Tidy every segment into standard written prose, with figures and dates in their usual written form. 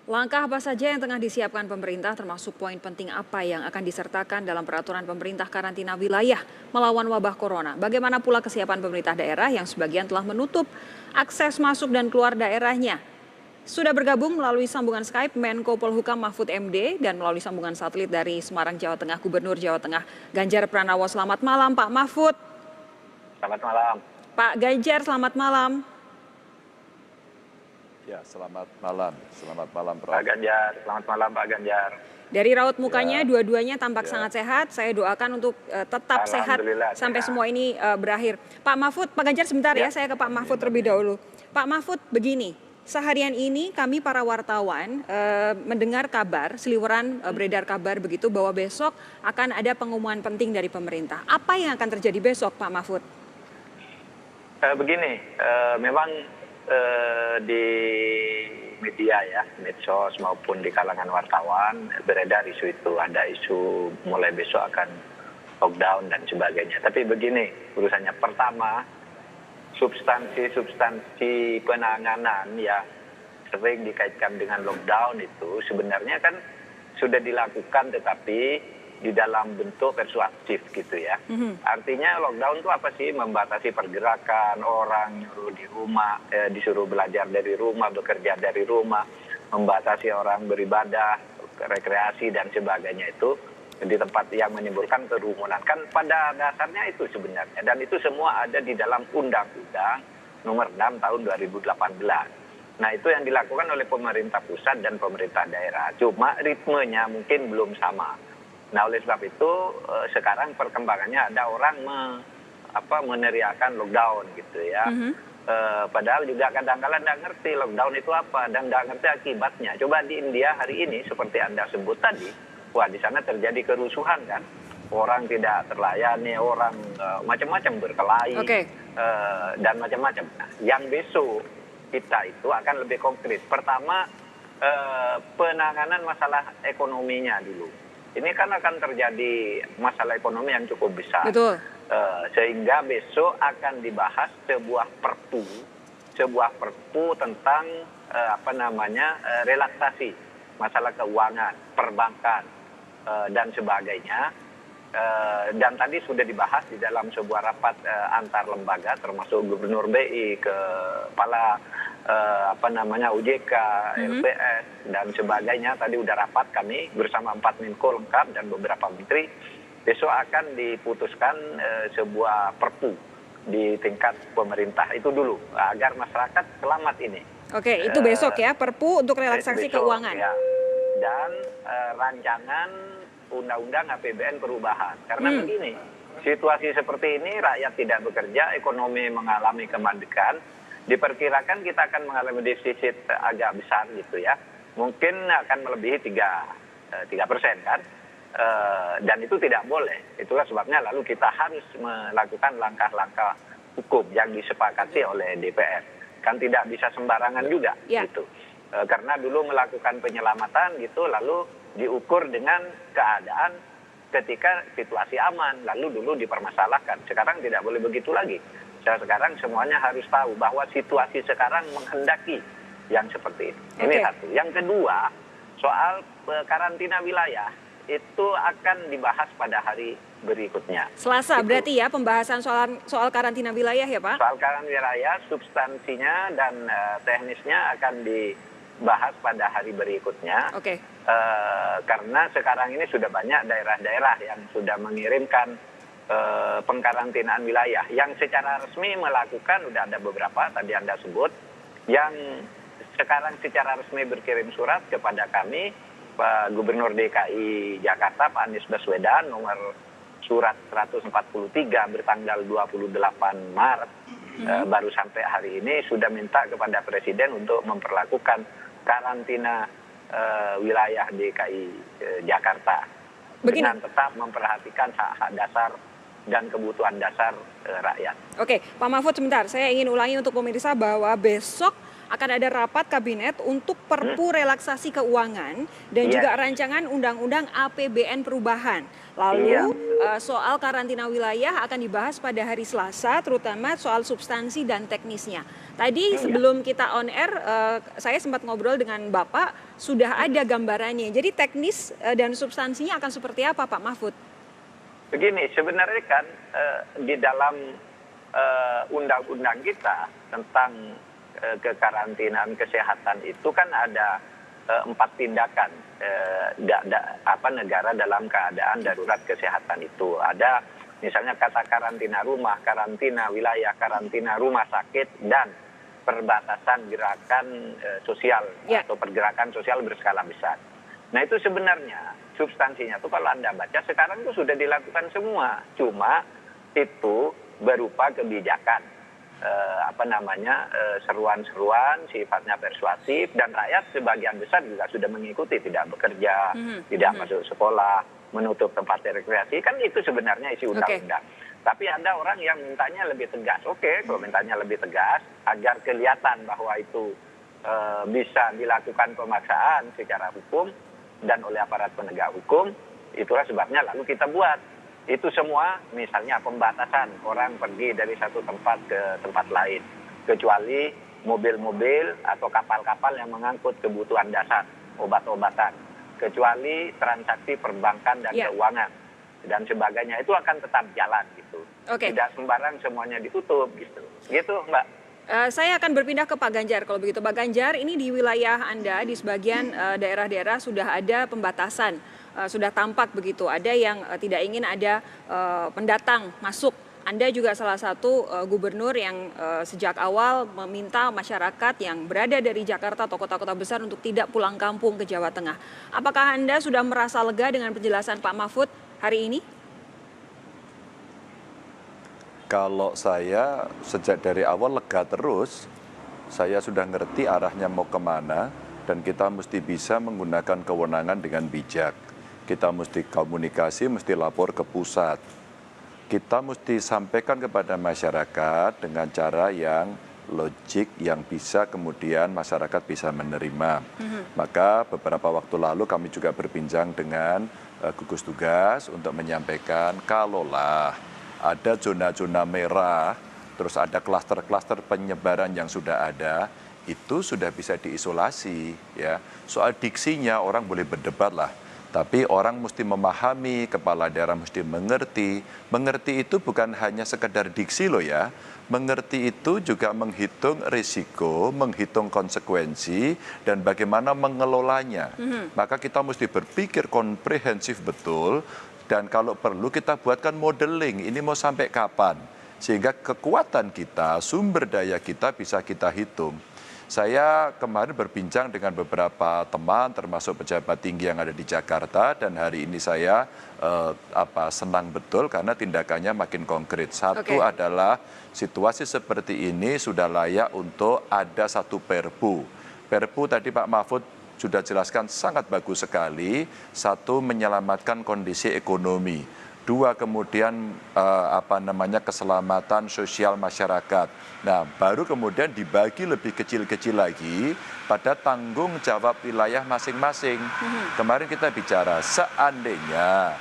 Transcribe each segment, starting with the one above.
Langkah apa saja yang tengah disiapkan pemerintah termasuk poin penting apa yang akan disertakan dalam peraturan pemerintah karantina wilayah melawan wabah corona? Bagaimana pula kesiapan pemerintah daerah yang sebagian telah menutup akses masuk dan keluar daerahnya? Sudah bergabung melalui sambungan Skype Menko Polhukam Mahfud MD dan melalui sambungan satelit dari Semarang, Jawa Tengah, Gubernur Jawa Tengah Ganjar Pranowo. Selamat malam Pak Mahfud. Selamat malam. Pak Ganjar, selamat malam. Ya, selamat malam. Selamat malam, Prof. Pak Ganjar, selamat malam Pak Ganjar. Dari raut mukanya, Ya. dua-duanya tampak Ya. sangat sehat. Saya doakan untuk tetap sehat Alhamdulillah, sampai sehat. semua ini berakhir. Pak Mahfud, Pak Ganjar sebentar ya, Ya. saya ke Pak Mahfud terlebih dahulu. Pak Mahfud, begini, seharian ini kami para wartawan mendengar kabar, seliweran beredar kabar begitu bahwa besok akan ada pengumuman penting dari pemerintah. Apa yang akan terjadi besok, Pak Mahfud? Begini, memang di media ya, medsos maupun di kalangan wartawan beredar isu itu, ada isu mulai besok akan lockdown dan sebagainya. Tapi begini urusannya, pertama substansi penanganan yang sering dikaitkan dengan lockdown itu sebenarnya kan sudah dilakukan tetapi di dalam bentuk persuasif gitu ya. Artinya lockdown itu apa sih? Membatasi pergerakan orang, nyuruh di rumah, disuruh belajar dari rumah, bekerja dari rumah, membatasi orang beribadah, rekreasi dan sebagainya itu di tempat yang menimbulkan kerumunan. Kan pada dasarnya itu sebenarnya, dan itu semua ada di dalam Undang-Undang Nomor 6 Tahun 2018. Nah, itu yang dilakukan oleh pemerintah pusat dan pemerintah daerah. Cuma ritmenya mungkin belum sama. Nah, oleh sebab itu sekarang perkembangannya ada orang meneriakan lockdown gitu ya. Padahal juga kadang-kadang nggak ngerti lockdown itu apa dan nggak ngerti akibatnya. Coba di India hari ini seperti Anda sebut tadi, wah di sana terjadi kerusuhan kan. Orang tidak terlayani, orang macam-macam berkelahi dan macam-macam. Nah, yang besok kita itu akan lebih konkret. Pertama, penanganan masalah ekonominya dulu. Ini kan akan terjadi masalah ekonomi yang cukup besar. Betul. Sehingga besok akan dibahas sebuah perpu tentang relaksasi masalah keuangan, perbankan dan sebagainya. Dan tadi sudah dibahas di dalam sebuah rapat antar lembaga termasuk Gubernur BI, Kepala OJK, LPS dan sebagainya. Tadi udah rapat kami bersama 4 Menko lengkap dan beberapa menteri. Besok akan diputuskan sebuah perpu di tingkat pemerintah itu dulu agar masyarakat selamat ini. Oke, itu besok ya, perpu untuk relaksasi besok, keuangan. Ya. Dan rancangan undang-undang APBN perubahan. Karena begini, situasi seperti ini rakyat tidak bekerja, ekonomi mengalami kemandekan, diperkirakan kita akan mengalami defisit agak besar gitu ya. Mungkin akan melebihi 3% kan. Dan itu tidak boleh. Itulah sebabnya lalu kita harus melakukan langkah-langkah hukum yang disepakati oleh DPR. Kan tidak bisa sembarangan juga gitu. Karena dulu melakukan penyelamatan gitu lalu diukur dengan keadaan ketika situasi aman, lalu dulu dipermasalahkan. Sekarang tidak boleh begitu lagi. Sekarang semuanya harus tahu bahwa situasi sekarang menghendaki yang seperti ini. Ini satu. Yang kedua, soal karantina wilayah itu akan dibahas pada hari berikutnya. Selasa berarti ya pembahasan soal karantina wilayah ya Pak? Soal karantina wilayah, substansinya dan teknisnya akan dibahas pada hari berikutnya. Karena sekarang ini sudah banyak daerah-daerah yang sudah mengirimkan pengkarantinaan wilayah. Yang secara resmi melakukan, sudah ada beberapa tadi Anda sebut, yang sekarang secara resmi berkirim surat kepada kami, Pak Gubernur DKI Jakarta, Pak Anies Baswedan, nomor surat 143 bertanggal 28 Maret, baru sampai hari ini sudah minta kepada Presiden untuk memperlakukan karantina wilayah DKI Jakarta dengan tetap memperhatikan hak-hak dasar dan kebutuhan dasar rakyat. Oke, Pak Mahfud sebentar, saya ingin ulangi untuk pemirsa bahwa besok akan ada rapat kabinet untuk perpu relaksasi keuangan dan juga rancangan undang-undang APBN perubahan. Lalu soal karantina wilayah akan dibahas pada hari Selasa, terutama soal substansi dan teknisnya. Tadi sebelum kita on air, saya sempat ngobrol dengan Bapak, sudah ada gambarannya. Jadi teknis dan substansinya akan seperti apa Pak Mahfud? Begini, sebenarnya kan di dalam undang-undang kita tentang kekarantinaan kesehatan itu kan ada 4 tindakan negara dalam keadaan darurat kesehatan itu. Ada misalnya kata karantina rumah, karantina wilayah, karantina rumah sakit, dan perbatasan gerakan sosial atau pergerakan sosial berskala besar. Nah itu sebenarnya substansinya tuh kalau Anda baca sekarang tuh sudah dilakukan semua, cuma itu berupa kebijakan seruan-seruan sifatnya persuasif, dan rakyat sebagian besar juga sudah mengikuti, tidak bekerja, tidak masuk sekolah, menutup tempat rekreasi, kan itu sebenarnya isi undang-undang. Tapi ada orang yang mintanya lebih tegas. Oke, kalau mintanya lebih tegas agar kelihatan bahwa itu bisa dilakukan pemaksaan secara hukum dan oleh aparat penegak hukum, itulah sebabnya lalu kita buat. Itu semua misalnya pembatasan orang pergi dari satu tempat ke tempat lain, kecuali mobil-mobil atau kapal-kapal yang mengangkut kebutuhan dasar, obat-obatan, kecuali transaksi perbankan dan keuangan dan sebagainya, itu akan tetap jalan gitu. Tidak sembarang semuanya ditutup gitu. Gitu Mbak. Saya akan berpindah ke Pak Ganjar kalau begitu. Pak Ganjar, ini di wilayah Anda di sebagian daerah-daerah sudah ada pembatasan, sudah tampak begitu. Ada yang tidak ingin ada pendatang masuk. Anda juga salah satu gubernur yang sejak awal meminta masyarakat yang berada dari Jakarta atau kota-kota besar untuk tidak pulang kampung ke Jawa Tengah. Apakah Anda sudah merasa lega dengan penjelasan Pak Mahfud hari ini? Kalau saya sejak dari awal lega terus, saya sudah ngerti arahnya mau kemana, dan kita mesti bisa menggunakan kewenangan dengan bijak. Kita mesti komunikasi, mesti lapor ke pusat. Kita mesti sampaikan kepada masyarakat dengan cara yang logik, yang bisa kemudian masyarakat bisa menerima. Maka beberapa waktu lalu kami juga berbincang dengan gugus tugas untuk menyampaikan kalaulah ada zona-zona merah, terus ada klaster-klaster penyebaran yang sudah ada, itu sudah bisa diisolasi. Ya. Soal diksinya orang boleh berdebat lah, tapi orang mesti memahami, kepala daerah mesti mengerti. Mengerti itu bukan hanya sekedar diksi loh ya, mengerti itu juga menghitung risiko, menghitung konsekuensi, dan bagaimana mengelolanya. Maka kita mesti berpikir komprehensif betul, dan kalau perlu kita buatkan modeling, ini mau sampai kapan. Sehingga kekuatan kita, sumber daya kita bisa kita hitung. Saya kemarin berbincang dengan beberapa teman, termasuk pejabat tinggi yang ada di Jakarta, dan hari ini saya senang betul karena tindakannya makin konkret. Satu adalah situasi seperti ini sudah layak untuk ada satu perpu. Perpu tadi Pak Mahfud sudah jelaskan sangat bagus sekali. Satu, menyelamatkan kondisi ekonomi. Dua, kemudian keselamatan sosial masyarakat. Nah, baru kemudian dibagi lebih kecil-kecil lagi pada tanggung jawab wilayah masing-masing. Kemarin kita bicara, seandainya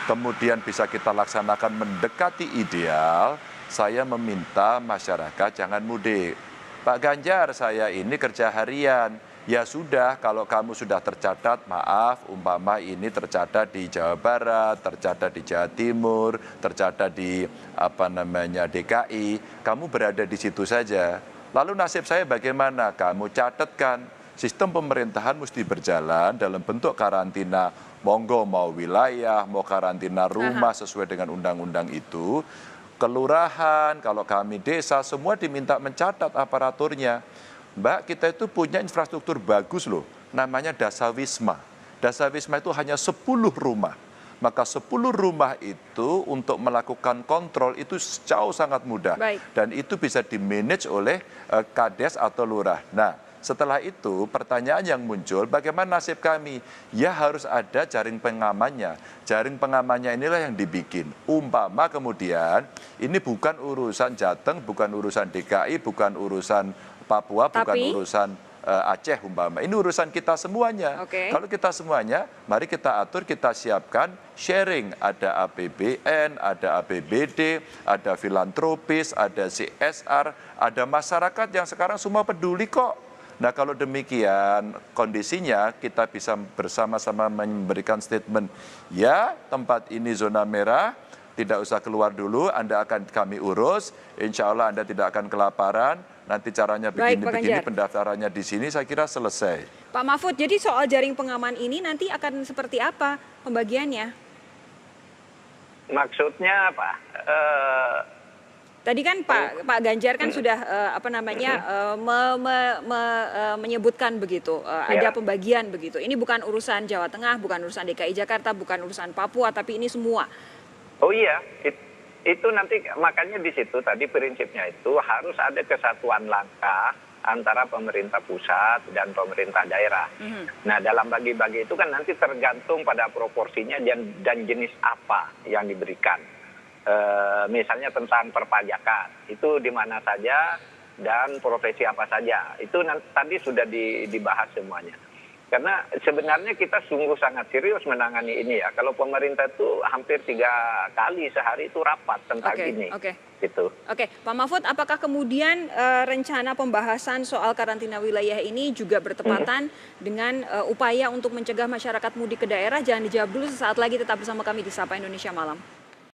kemudian bisa kita laksanakan mendekati ideal, saya meminta masyarakat jangan mudik. Pak Ganjar, saya ini kerja harian. Ya sudah, kalau kamu sudah tercatat, maaf, umpama ini tercatat di Jawa Barat, tercatat di Jawa Timur, tercatat di DKI, kamu berada di situ saja. Lalu nasib saya bagaimana? Kamu catatkan, sistem pemerintahan mesti berjalan dalam bentuk karantina, monggo mau wilayah, mau karantina rumah sesuai dengan undang-undang itu. Kelurahan, kalau kami desa, semua diminta mencatat aparaturnya. Mbak, kita itu punya infrastruktur bagus loh, namanya Dasawisma. Dasawisma itu hanya 10 rumah. Maka 10 rumah itu untuk melakukan kontrol itu jauh sangat mudah. Dan itu bisa dimanage oleh Kades atau Lurah. Nah, setelah itu pertanyaan yang muncul, bagaimana nasib kami? Ya harus ada jaring pengamannya. Jaring pengamannya inilah yang dibikin. Umpama kemudian, ini bukan urusan Jateng, bukan urusan DKI, bukan urusan Papua, bukan urusan Aceh umpama. Ini urusan kita semuanya. Oke. Kalau kita semuanya, mari kita atur, kita siapkan sharing. Ada APBN, ada APBD, ada filantropis, ada CSR, ada masyarakat yang sekarang semua peduli kok. Nah kalau demikian kondisinya kita bisa bersama-sama memberikan statement, ya tempat ini zona merah, tidak usah keluar dulu, Anda akan kami urus, insya Allah Anda tidak akan kelaparan, nanti caranya begini-begini, pendaftarannya di sini, saya kira selesai. Pak Mahfud, jadi soal jaring pengaman ini nanti akan seperti apa pembagiannya? Maksudnya apa? Tadi kan Pak Ganjar kan sudah menyebutkan begitu, ada pembagian begitu. Ini bukan urusan Jawa Tengah, bukan urusan DKI Jakarta, bukan urusan Papua, tapi ini semua. Oh iya, itu nanti makanya di situ tadi prinsipnya itu harus ada kesatuan langkah antara pemerintah pusat dan pemerintah daerah. Nah dalam bagi-bagi itu kan nanti tergantung pada proporsinya dan jenis apa yang diberikan. Misalnya tentang perpajakan, itu di mana saja dan profesi apa saja. Itu tadi sudah dibahas semuanya. Karena sebenarnya kita sungguh sangat serius menangani ini ya. Kalau pemerintah itu hampir 3 kali sehari itu rapat tentang ini. Gitu. Oke, Pak Mahfud, apakah kemudian rencana pembahasan soal karantina wilayah ini juga bertepatan dengan upaya untuk mencegah masyarakat mudik ke daerah? Jangan dijawab dulu, sesaat lagi tetap bersama kami di Sapa Indonesia Malam.